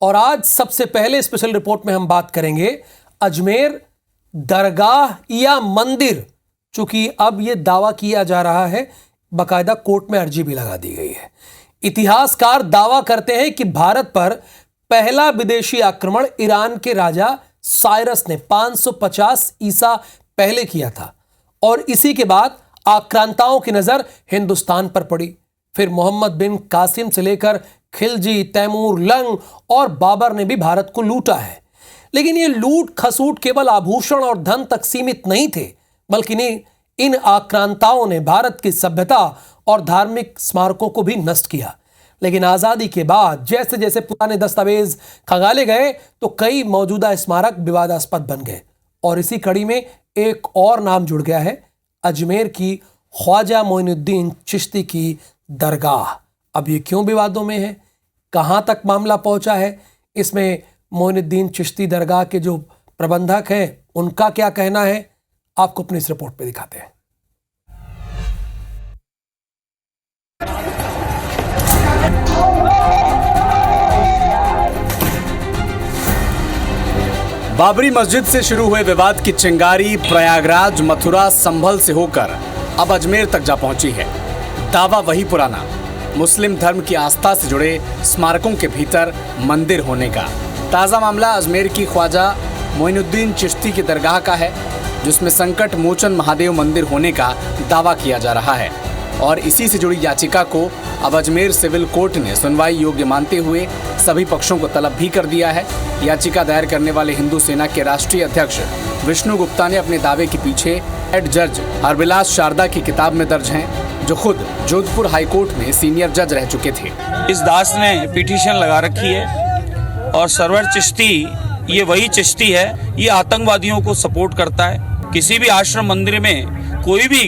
और आज सबसे पहले स्पेशल रिपोर्ट में हम बात करेंगे अजमेर दरगाह या मंदिर। चूंकि अब यह दावा किया जा रहा है, बाकायदा कोर्ट में अर्जी भी लगा दी गई है। इतिहासकार दावा करते हैं कि भारत पर पहला विदेशी आक्रमण ईरान के राजा साइरस ने 550 ईसा पहले किया था और इसी के बाद आक्रांताओं की नजर हिंदुस्तान पर पड़ी। फिर मोहम्मद बिन कासिम से लेकर खिलजी, तैमूर, लंग और बाबर ने भी भारत को लूटा है। लेकिन ये लूट खसूट केवल आभूषण और धन तक सीमित नहीं थे, बल्कि इन आक्रांताओं ने भारत की सभ्यता और धार्मिक स्मारकों को भी नष्ट किया। लेकिन आजादी के बाद जैसे जैसे पुराने दस्तावेज खंगाले गए तो कई मौजूदा स्मारक विवादास्पद बन गए और इसी कड़ी में एक और नाम जुड़ गया है, अजमेर की ख्वाजा मोइनुद्दीन चिश्ती की दरगाह। अब ये क्यों विवादों में है, कहां तक मामला पहुंचा है, इसमें मोइनुद्दीन चिश्ती दरगाह के जो प्रबंधक हैं उनका क्या कहना है, आपको अपनी इस रिपोर्ट पे दिखाते हैं। बाबरी मस्जिद से शुरू हुए विवाद की चिंगारी प्रयागराज, मथुरा, संभल से होकर अब अजमेर तक जा पहुंची है। दावा वही पुराना, मुस्लिम धर्म की आस्था से जुड़े स्मारकों के भीतर मंदिर होने का। ताज़ा मामला अजमेर की ख्वाजा मोइनुद्दीन चिश्ती की दरगाह का है, जिसमें संकट मोचन महादेव मंदिर होने का दावा किया जा रहा है। और इसी से जुड़ी याचिका को अब अजमेर सिविल कोर्ट ने सुनवाई योग्य मानते हुए सभी पक्षों को तलब भी कर दिया है। याचिका दायर करने वाले हिंदू सेना के राष्ट्रीय अध्यक्ष विष्णु गुप्ता ने अपने दावे के पीछे हेड जज हरबिलास शारदा की किताब में दर्ज हैं, जो खुद जोधपुर हाईकोर्ट में सीनियर जज रह चुके थे। इस दास ने पिटीशन लगा रखी है और सरवर चिश्ती, ये वही चिश्ती है, ये आतंकवादियों को सपोर्ट करता है। किसी भी आश्रम मंदिर में कोई भी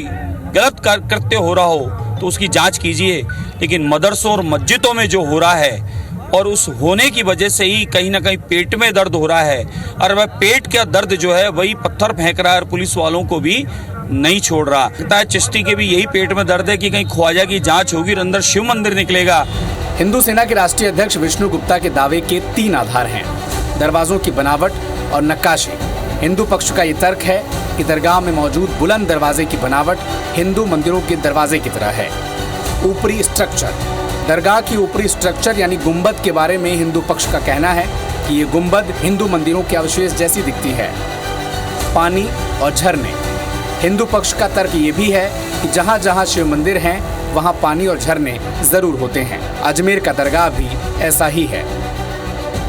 गलत कृत्य हो रहा हो तो उसकी जांच कीजिए, लेकिन मदरसों और मस्जिदों में जो हो रहा है और उस होने की वजह से ही कहीं ना कहीं पेट में दर्द हो रहा है और वह पेट का दर्द जो है वही पत्थर फेंक रहा है और पुलिस वालों को भी नहीं छोड़ रहा। लगता है चिश्ती के भी यही पेट में दर्द है कि कहीं ख्वाजा की जांच होगी और अंदर शिव मंदिर निकलेगा। हिंदू सेना के राष्ट्रीय अध्यक्ष विष्णु गुप्ता के दावे के 3 आधार हैं, दरवाजों की बनावट और नक्काशी। हिंदू पक्ष का ये तर्क है कि दरगाह में मौजूद बुलंद दरवाजे की बनावट हिंदू मंदिरों के दरवाजे की तरह है। ऊपरी स्ट्रक्चर, दरगाह की ऊपरी स्ट्रक्चर यानी गुंबद के बारे में हिंदू पक्ष का कहना है कि ये गुंबद हिंदू मंदिरों के अवशेष जैसी दिखती है। पानी और झरने, हिंदू पक्ष का तर्क ये भी है कि जहाँ जहाँ शिव मंदिर हैं वहाँ पानी और झरने जरूर होते हैं। अजमेर का दरगाह भी ऐसा ही है।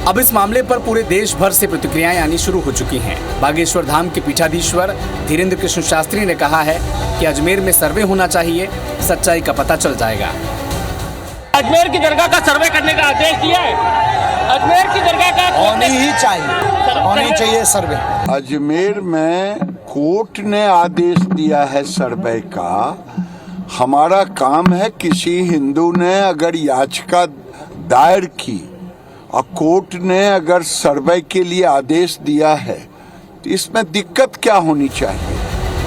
अब इस मामले पर पूरे देश भर से प्रतिक्रियाएं आनी शुरू हो चुकी हैं। बागेश्वर धाम के पीठाधीश्वर धीरेन्द्र कृष्ण शास्त्री ने कहा है कि अजमेर में सर्वे होना चाहिए, सच्चाई का पता चल जाएगा। अजमेर की दरगाह का सर्वे करने का आदेश दिया है। अजमेर की दरगाह का होनी चाहिए सर्वे। अजमेर में कोर्ट ने आदेश दिया है सर्वे का। हमारा काम है, किसी हिंदू ने अगर याचिका दायर की और कोर्ट ने अगर सर्वे के लिए आदेश दिया है तो इसमें दिक्कत क्या होनी चाहिए।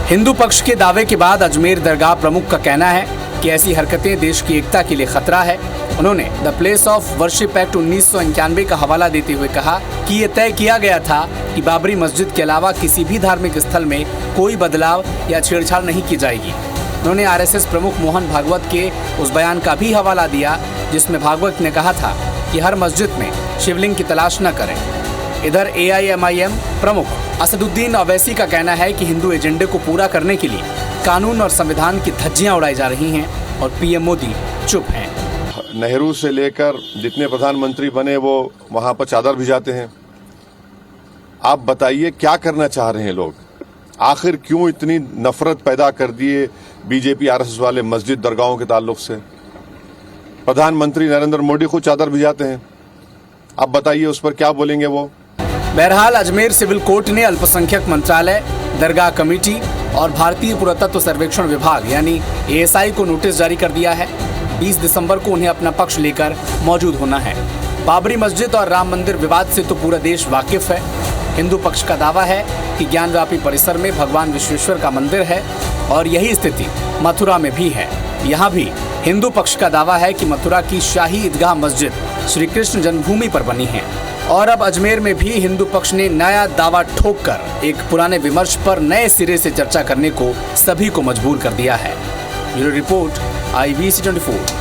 हिंदू पक्ष के दावे के बाद अजमेर दरगाह प्रमुख का कहना है कि ऐसी हरकतें देश की एकता के लिए खतरा है। उन्होंने the place of worship act 1991 का हवाला देते हुए कहा कि ये तय किया गया था कि बाबरी मस्जिद के अलावा किसी भी धार्मिक स्थल में कोई बदलाव या छेड़छाड़ नहीं की जाएगी। उन्होंने आरएसएस प्रमुख मोहन भागवत के उस बयान का भी हवाला दिया जिसमें भागवत ने कहा था कि हर मस्जिद में शिवलिंग की तलाश न करें। इधर AIMIM प्रमुख असदुद्दीन अवैसी का कहना है कि हिंदू एजेंडे को पूरा करने के लिए कानून और संविधान की धज्जियां उड़ाई जा रही हैं और PM मोदी चुप हैं। नेहरू से लेकर जितने प्रधानमंत्री बने वो वहां पर चादर भिजाते हैं। आप बताइए क्या करना चाह रहे हैं लोग, आखिर क्यों इतनी नफरत पैदा कर दिए बीजेपी RSS वाले मस्जिद दरगाहों के ताल्लुक से। प्रधानमंत्री नरेंद्र मोदी को चादर भिजाते हैं, आप बताइए उस पर क्या बोलेंगे वो। बहरहाल अजमेर सिविल कोर्ट ने अल्पसंख्यक मंत्रालय, दरगाह कमेटी और भारतीय पुरातत्व सर्वेक्षण विभाग यानी ASI को नोटिस जारी कर दिया है। 20 दिसंबर को उन्हें अपना पक्ष लेकर मौजूद होना है। बाबरी मस्जिद और राम मंदिर विवाद से तो पूरा देश वाकिफ है। हिंदू पक्ष का दावा है कि ज्ञानव्यापी परिसर में भगवान विश्वेश्वर का मंदिर है और यही स्थिति मथुरा में भी है। यहाँ भी हिंदू पक्ष का दावा है कि मथुरा की शाही ईदगाह मस्जिद श्री कृष्ण जन्मभूमि पर बनी है और अब अजमेर में भी हिंदू पक्ष ने नया दावा ठोककर एक पुराने विमर्श पर नए सिरे से चर्चा करने को सभी को मजबूर कर दिया है। Bureau report IBC 24।